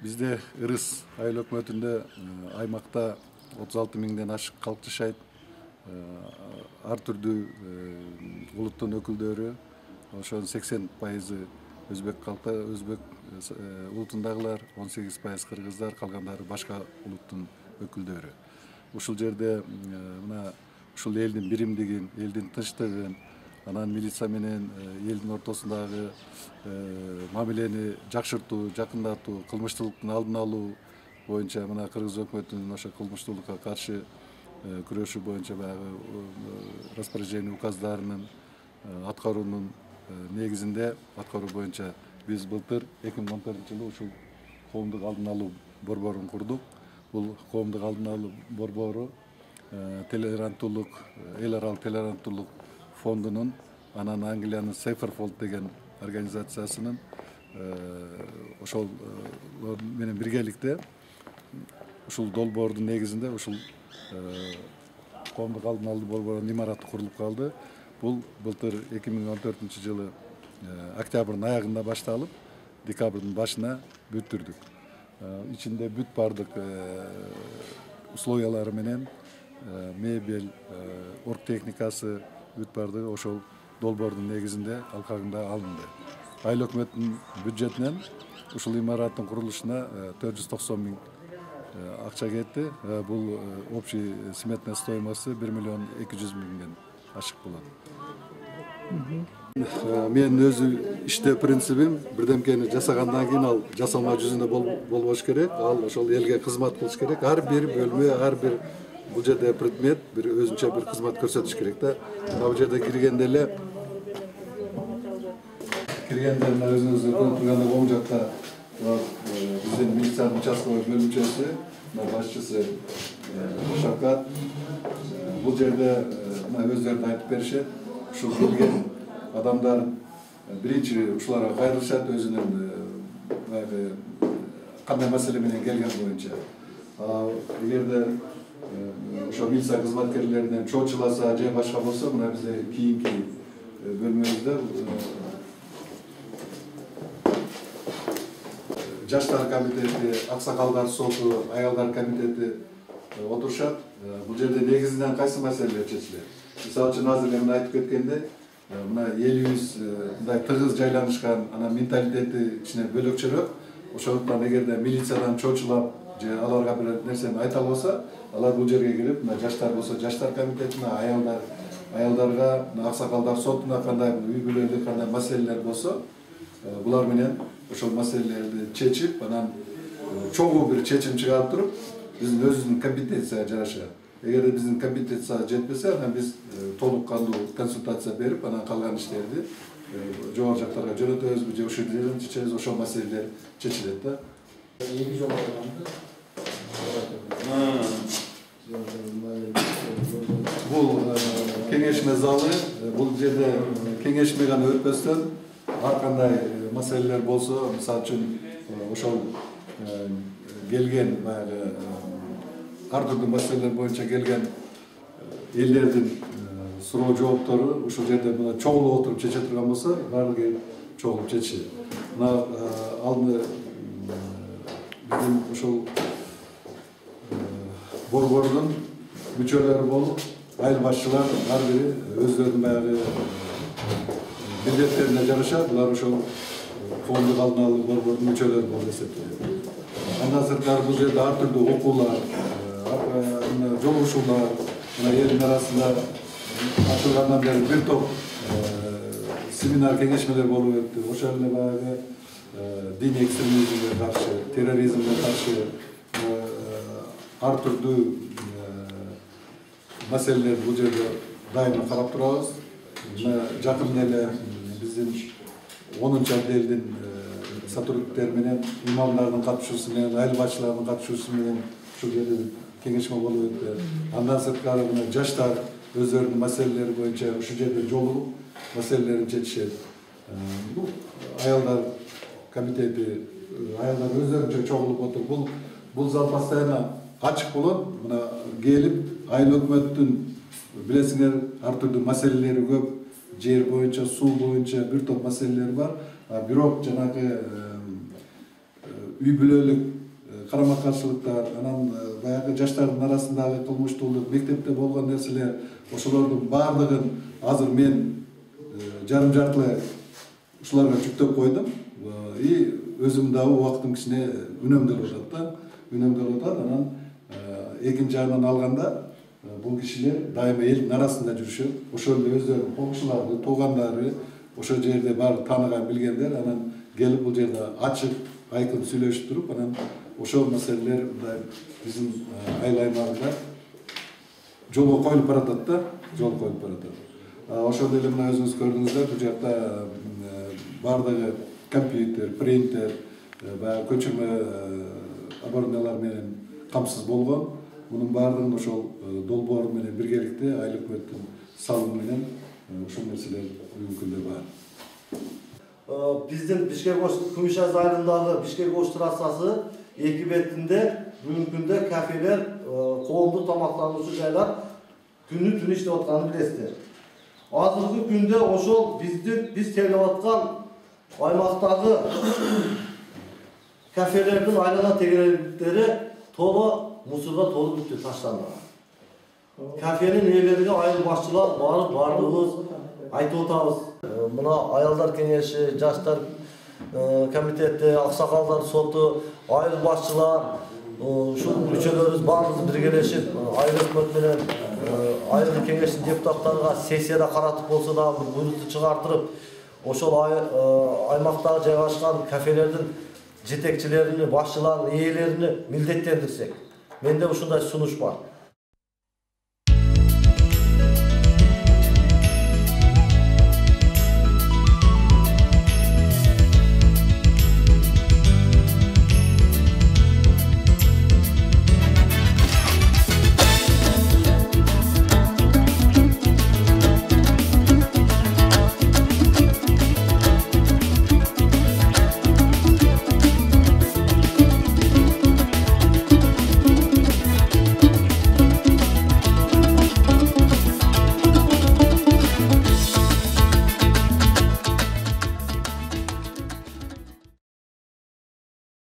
Bizde Ырыс айыл өкмөтүндө аймакта 36 миңден ашык калк жашайт. Ар түрдүү улуттун өкүлдөрү, ошонун 80% өзбек калкы, өзбек улутундагылар, 18% кыргыздар, калгандары башка улуттун өкүлдөрү. Ушул жерде мына ушул элдин биримдигин, элдин тынчтыгын, анан милиция менен элдин ортосундагы мамилени жакшыртуу, жакындатуу, кылмыштуулуктун алдын алуу боюнча мына кыргыз өкмөтүнүн ошо кылмыштуулукка каршы күрөшүү боюнча баягы распоряжение указдарынын аткаруунун негизинде аткаруу боюнча биз былтыр 2014-жылы ушул коомдук алдын алуу борборун курдук. Бул коомдук алдын алуу борбору толеранттуулук, эл аралык толеранттуулук фондунун, анан Англиянын Сейферфолд деген организациясынын ошол менен биргеликте ушул долбоордун негизинде ушул коомдук алдын алуу борборунун имараты курулуп калды. Бул былтыр 2014-жылы октябрдын аягында башталып, декабрдын башына бүттүрдүк. Ичинде бүт бардык условиялары менен мебель, оргтехникасы бүт бардыгы ошол долбоордун негизинде алкагында алынды. Айыл өкмөттүн бюджетинен ушул имараттын курулушуна 490 миң акча кетти. Бул общий сметная стоимости 1 миллион 200 миңден ашык болот. Менин өзү иштөө принцибим бирдемкени жасагандан кийин ал жасалма жүзүндө болбош керек. Ал ошол элге кызмат кылыш керек. Ар бир бөлмө, ар бир бул жерде предмет бир өзүнчө бир кызмат көрсөтүш керек да. Бул жерде киргенде эле өзүңүз көрүп тургандай оң жакта биздин милициянын участковый бөлүмчөсү, башчысы Шавкат. Бул жерде өздөрү айтып беришет. Ушул келген адамдар биринчи ушуларга кайрылышат, өзүнүн кандай маселе менен келген боюнча. Эгерде ошо милиция кызматкерлеринен чоочуласа же башка болсо, мына бизде кийинки бөлмөбүздө жаштар комитети, аксакалдар соту, аялдар комитети отурушат. Бул жерде негизинен кайсы маселелер чечилет? Мисалы үчүн азыр мен айтып кеткендей, мына элибиз мындай тыгыз жайланышкан, анан менталитети кичине бөлөкчөрөөк. Ошондуктан эгерде милициядан чоочулап же аларга бир нерсени айта албаса, алар бул жерге келип, мына жаштар болсо жаштар комитетине, аялдарга, аксакалдар сотуна кандай үй бүлөлүк кандай маселелер болсо, булар менен ошол маселелерди чечип, анан чогуу бир чечим чыгарып туруп, биздин өзүбүздүн компетенцияга жараша. Эгерде биздин компетенцияга жетпесе, анан биз толук кандуу консультация берип, анан калган иштерди жогору жактарга жөнөтөбүз, же ушул жерден чечебиз, ошол маселелер чечилет да. Эки жол Бул кеңешме залы, бул жерде кеңешме гана өтпөстөн ар кандай маселелер болсо, мисалы үчүн ошол келген баягы ар түрдүү маселелер боюнча келген элдердин суроо жооптору ушул жерде мына чогулуп отуруп чече турган болсо, баардыгы чогулуп чечишет. Мына алды биздин ушул борбордун мүчөлөрү болуп, айыл башчылар ар бири өздөрүнүн баягы милдеттерине жараша, булар ошол коомдук алдын алуу борбордун мүчөлөрү болуп эсептелет. Андан сырткары бул жерде ар түрдүү окуулар, жолугушуулар, мына элдин арасында ачылгандан бери бир топ семинар кеңешмелер болуп өттү. Ошол эле баягы диний экстремизмге каршы, терроризмге каршы ар түрдүү маселелер бул жерде дайыма карап турабыз. Жакын эле биздин 10-отделдин сотрудниктери менен, имамдардын катышуусу менен, айыл башчыларынын катышуусу менен ушул жерде кеңешме болуп өттү. Андан сырткары мына жаштар өздөрүнүн маселелери боюнча ушул жерде жолугуп маселелерин чечишет. Бул аялдар комитети, аялдар өздөрүнчө чогулуп отуруп, бул зал постоянно ачык болот. Мына келип, айыл өкмөттүн билесиңер ар түрдүү маселелери көп, жер боюнча, суу боюнча бир топ маселелер бар. Бирок жанагы үй бүлөлүк карама-каршылыктар, анан баягы жаштардын арасындагы кылмыштуулук, мектепте болгон нерселер, ошолордун баардыгын азыр мен жарым жартылай ушуларга жүктөп койдум. И өзүм дагы убактым кичине үнөмдөлүп атат да. Үнөмдөлүп атат. Анан экинчи жагынан алганда бул кишилер дайыма элдин арасында жүрүшөт. Ошол эле өздөрүнүн комшулары, туугандары, ошол жерде баары тааныган билгендер, анан келип бул жерде ачык, айкын сүйлөшүп туруп, анан ошол маселелер мындай биздин айыл аймагында жолго коюлуп баратат да, жол коюлуп баратат. Ошол эле мына өзүңүз көрдүңүздөр, бул жакта баардыгы компьютер, принтер, баягы көчүрмө оборудованиялар менен камсыз болгон. Мунун баардыгын ошол долбоор менен биргеликте айыл өкмөттүн салымы менен ушул нерселер мүмкүндөр бар. Биздин Бишкек-Ош Күмүшаз айылындагы Бишкек-Ош трассасы эки бетинде бүгүнкү күндө кафелер, коомдук тамактануучу жайлар күнү-түнү иштеп атканын билесиздер. Азыркы күндө ошол биз тейлеп аткан аймактагы кафелердин айлана тегеректери толо мусорго толуп бүттү, таштанды. Кафенин ээлерине айыл башчылар баардыгыбыз айтып атабыз. Мына аялдар кеңеши, жаштар комитети, аксакалдар соту, айыл башчылар, ушул мүчөлөрүбүз баарыбыз биргелешип, айыл өкмөт менен айыл кеңештин депутаттарга сессияда каратып болсо да бир буйрукту чыгартырып, ошол аймактагы жайгашкан кафелердин жетекчилерини, башчыларын, ээлерини милдеттендирсек. Менде ушундай сунуш бар.